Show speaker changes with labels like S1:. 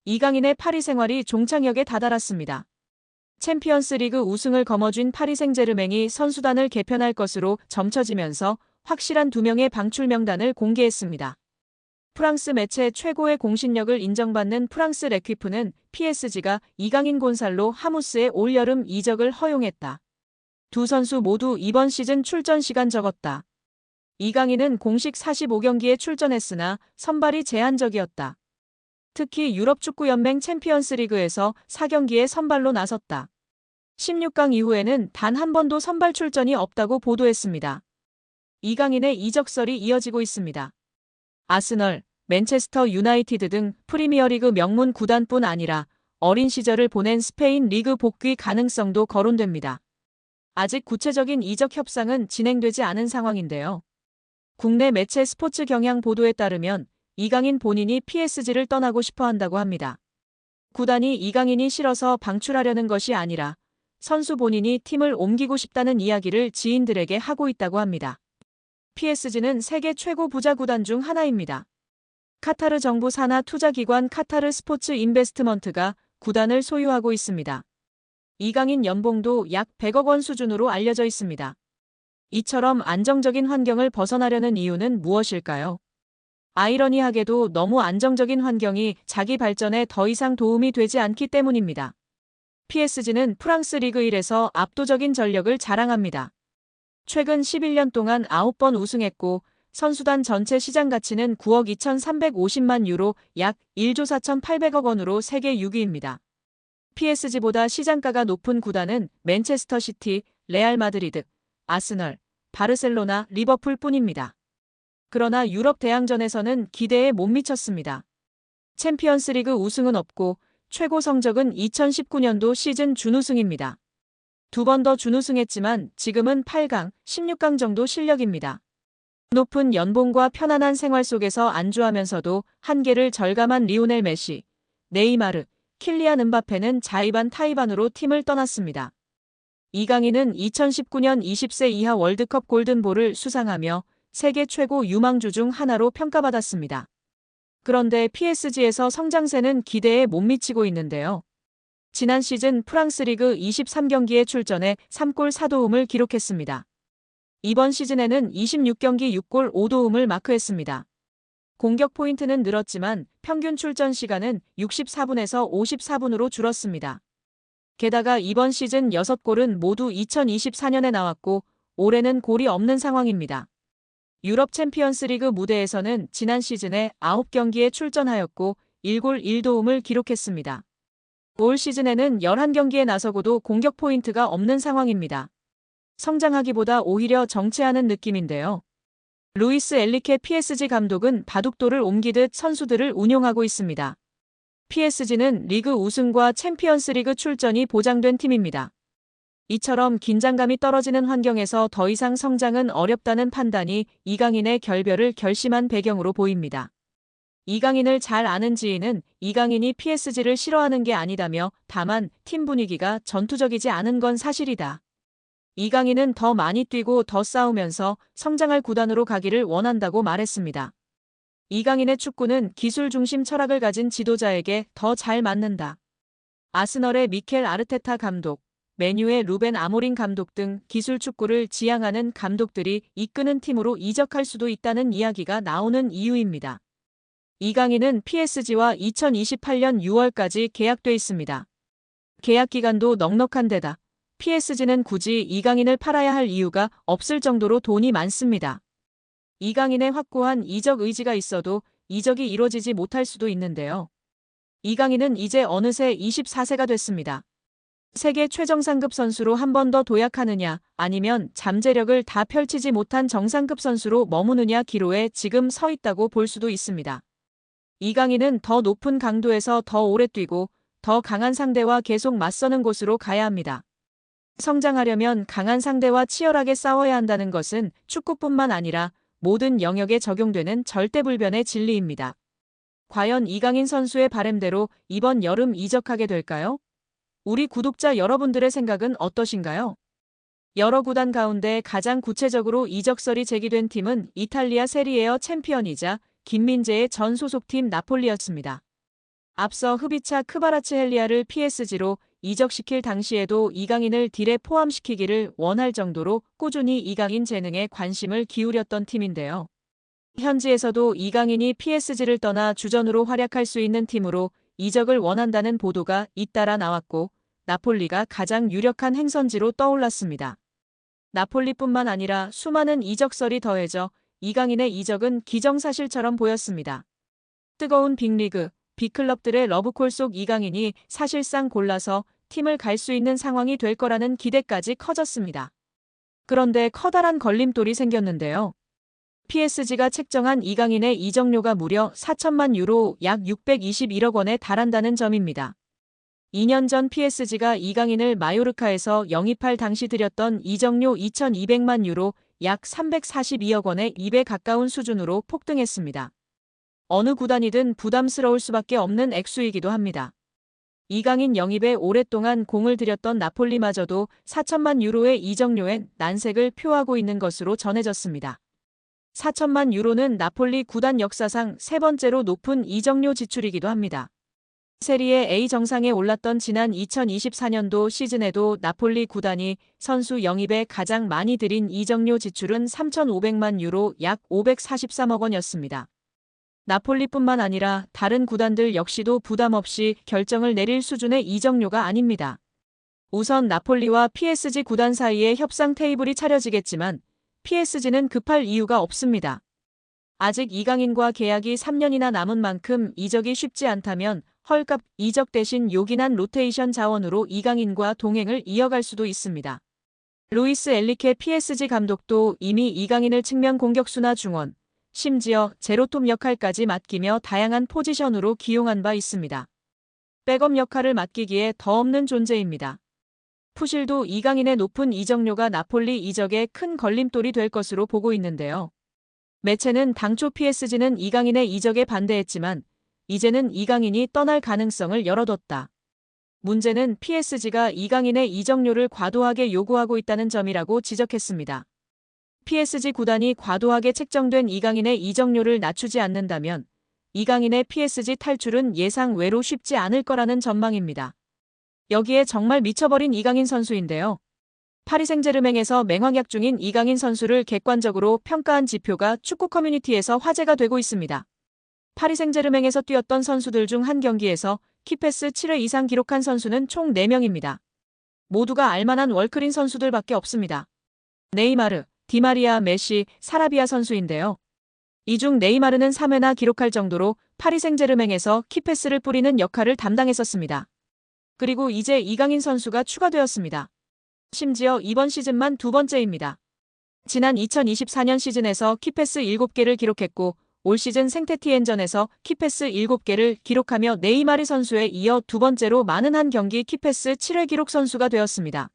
S1: 이강인의 파리 생활이 종착역에 다다랐습니다. 챔피언스리그 우승을 거머쥔 파리 생제르맹이 선수단을 개편할 것으로 점쳐지면서 확실한 2명의 방출 명단을 공개했습니다. 프랑스 매체 최고의 공신력을 인정받는 프랑스 레퀴프는 PSG가 이강인 곤살로 하무스의 올여름 이적을 허용했다. 두 선수 모두 이번 시즌 출전 시간 적었다. 이강인은 공식 45경기에 출전했으나 선발이 제한적이었다. 특히 유럽축구연맹 챔피언스리그에서 4경기에 선발로 나섰다. 16강 이후에는 단 한 번도 선발 출전이 없다고 보도했습니다. 이강인의 이적설이 이어지고 있습니다. 아스널, 맨체스터 유나이티드 등 프리미어리그 명문 구단뿐 아니라 어린 시절을 보낸 스페인 리그 복귀 가능성도 거론됩니다. 아직 구체적인 이적 협상은 진행되지 않은 상황인데요. 국내 매체 스포츠 경향 보도에 따르면 이강인 본인이 PSG를 떠나고 싶어 한다고 합니다. 구단이 이강인이 싫어서 방출하려는 것이 아니라 선수 본인이 팀을 옮기고 싶다는 이야기를 지인들에게 하고 있다고 합니다. PSG는 세계 최고 부자 구단 중 하나입니다. 카타르 정부 산하 투자기관 카타르 스포츠 인베스트먼트가 구단을 소유하고 있습니다. 이강인 연봉도 약 100억 원 수준으로 알려져 있습니다. 이처럼 안정적인 환경을 벗어나려는 이유는 무엇일까요? 아이러니하게도 너무 안정적인 환경이 자기 발전에 더 이상 도움이 되지 않기 때문입니다. PSG는 프랑스 리그 1에서 압도적인 전력을 자랑합니다. 최근 11년 동안 9번 우승했고 선수단 전체 시장 가치는 9억 2,350만 유로 약 1조 4,800억 원으로 세계 6위입니다. PSG보다 시장가가 높은 구단은 맨체스터 시티, 레알 마드리드, 아스널, 바르셀로나, 리버풀 뿐입니다. 그러나 유럽 대항전에서는 기대에 못 미쳤습니다. 챔피언스리그 우승은 없고 최고 성적은 2019년도 시즌 준우승입니다. 2번 더 준우승했지만 지금은 8강, 16강 정도 실력입니다. 높은 연봉과 편안한 생활 속에서 안주하면서도 한계를 절감한 리오넬 메시, 네이마르, 킬리안 음바페는 자의반 타의반으로 팀을 떠났습니다. 이강인은 2019년 20세 이하 월드컵 골든볼을 수상하며 세계 최고 유망주 중 하나로 평가받았습니다. 그런데 PSG에서 성장세는 기대에 못 미치고 있는데요. 지난 시즌 프랑스 리그 23경기에 출전해 3골 4도움을 기록했습니다. 이번 시즌에는 26경기 6골 5도움을 마크했습니다. 공격 포인트는 늘었지만 평균 출전 시간은 64분에서 54분으로 줄었습니다. 게다가 이번 시즌 6골은 모두 2024년에 나왔고 올해는 골이 없는 상황입니다. 유럽 챔피언스리그 무대에서는 지난 시즌에 9경기에 출전하였고 1골 1도움을 기록했습니다. 올 시즌에는 11경기에 나서고도 공격 포인트가 없는 상황입니다. 성장하기보다 오히려 정체하는 느낌인데요. 루이스 엘리케 PSG 감독은 바둑돌을 옮기듯 선수들을 운용하고 있습니다. PSG는 리그 우승과 챔피언스리그 출전이 보장된 팀입니다. 이처럼 긴장감이 떨어지는 환경에서 더 이상 성장은 어렵다는 판단이 이강인의 결별을 결심한 배경으로 보입니다. 이강인을 잘 아는 지인은 이강인이 PSG를 싫어하는 게 아니다며 다만 팀 분위기가 전투적이지 않은 건 사실이다. 이강인은 더 많이 뛰고 더 싸우면서 성장할 구단으로 가기를 원한다고 말했습니다. 이강인의 축구는 기술 중심 철학을 가진 지도자에게 더 잘 맞는다. 아스널의 미켈 아르테타 감독, 맨유의 루벤 아모린 감독 등 기술 축구를 지향하는 감독들이 이끄는 팀으로 이적할 수도 있다는 이야기가 나오는 이유입니다. 이강인은 PSG와 2028년 6월까지 계약돼 있습니다. 계약 기간도 넉넉한 데다 PSG는 굳이 이강인을 팔아야 할 이유가 없을 정도로 돈이 많습니다. 이강인의 확고한 이적 의지가 있어도 이적이 이뤄지지 못할 수도 있는데요. 이강인은 이제 어느새 24세가 됐습니다. 세계 최정상급 선수로 한 번 더 도약하느냐 아니면 잠재력을 다 펼치지 못한 정상급 선수로 머무느냐 기로에 지금 서 있다고 볼 수도 있습니다. 이강인은 더 높은 강도에서 더 오래 뛰고 더 강한 상대와 계속 맞서는 곳으로 가야 합니다. 성장하려면 강한 상대와 치열하게 싸워야 한다는 것은 축구뿐만 아니라 모든 영역에 적용되는 절대불변의 진리입니다. 과연 이강인 선수의 바람대로 이번 여름 이적하게 될까요? 우리 구독자 여러분들의 생각은 어떠신가요? 여러 구단 가운데 가장 구체적으로 이적설이 제기된 팀은 이탈리아 세리에어 챔피언이자 김민재의 전 소속팀 나폴리였습니다. 앞서 흡이차 크바라츠헬리아를 PSG로 이적시킬 당시에도 이강인을 딜에 포함시키기를 원할 정도로 꾸준히 이강인 재능에 관심을 기울였던 팀인데요. 현지에서도 이강인이 PSG를 떠나 주전으로 활약할 수 있는 팀으로 이적을 원한다는 보도가 잇따라 나왔고 나폴리가 가장 유력한 행선지로 떠올랐습니다. 나폴리뿐만 아니라 수많은 이적설이 더해져 이강인의 이적은 기정사실처럼 보였습니다. 뜨거운 빅리그, 빅클럽들의 러브콜 속 이강인이 사실상 골라서 팀을 갈 수 있는 상황이 될 거라는 기대까지 커졌습니다. 그런데 커다란 걸림돌이 생겼는데요. PSG가 책정한 이강인의 이적료가 무려 4천만 유로 약 621억 원에 달한다는 점입니다. 2년 전 PSG가 이강인을 마요르카에서 영입할 당시 들였던 이적료 2,200만 유로 약 342억 원의 2배 가까운 수준으로 폭등했습니다. 어느 구단이든 부담스러울 수밖에 없는 액수이기도 합니다. 이강인 영입에 오랫동안 공을 들였던 나폴리마저도 4천만 유로의 이적료엔 난색을 표하고 있는 것으로 전해졌습니다. 4천만 유로는 나폴리 구단 역사상 세 번째로 높은 이적료 지출이기도 합니다. 세리에 A 정상에 올랐던 지난 2024년도 시즌에도 나폴리 구단이 선수 영입에 가장 많이 들인 이적료 지출은 3,500만 유로 약 543억 원이었습니다. 나폴리뿐만 아니라 다른 구단들 역시도 부담 없이 결정을 내릴 수준의 이적료가 아닙니다. 우선 나폴리와 PSG 구단 사이에 협상 테이블이 차려지겠지만 PSG는 급할 이유가 없습니다. 아직 이강인과 계약이 3년이나 남은 만큼 이적이 쉽지 않다면 헐값 이적 대신 요긴한 로테이션 자원으로 이강인과 동행을 이어갈 수도 있습니다. 루이스 엘리케 PSG 감독도 이미 이강인을 측면 공격수나 중원, 심지어 제로톱 역할까지 맡기며 다양한 포지션으로 기용한 바 있습니다. 백업 역할을 맡기기에 더 없는 존재입니다. 푸실도 이강인의 높은 이적료가 나폴리 이적에 큰 걸림돌이 될 것으로 보고 있는데요. 매체는 당초 PSG는 이강인의 이적에 반대했지만 이제는 이강인이 떠날 가능성을 열어뒀다. 문제는 PSG가 이강인의 이적료를 과도하게 요구하고 있다는 점이라고 지적했습니다. PSG 구단이 과도하게 책정된 이강인의 이적료를 낮추지 않는다면 이강인의 PSG 탈출은 예상 외로 쉽지 않을 거라는 전망입니다. 여기에 정말 미쳐버린 이강인 선수인데요. 파리 생제르맹에서 맹활약 중인 이강인 선수를 객관적으로 평가한 지표가 축구 커뮤니티에서 화제가 되고 있습니다. 파리 생제르맹에서 뛰었던 선수들 중 한 경기에서 키패스 7회 이상 기록한 선수는 총 4명입니다. 모두가 알만한 월클인 선수들밖에 없습니다. 네이마르, 디마리아, 메시, 사라비아 선수인데요. 이 중 네이마르는 3회나 기록할 정도로 파리 생제르맹에서 키패스를 뿌리는 역할을 담당했었습니다. 그리고 이제 이강인 선수가 추가되었습니다. 심지어 이번 시즌만 두 번째입니다. 지난 2024년 시즌에서 키패스 7개를 기록했고 올 시즌 생테티엔전에서 키패스 7개를 기록하며 네이마르 선수에 이어 두 번째로 많은 한 경기 키패스 7회 기록 선수가 되었습니다.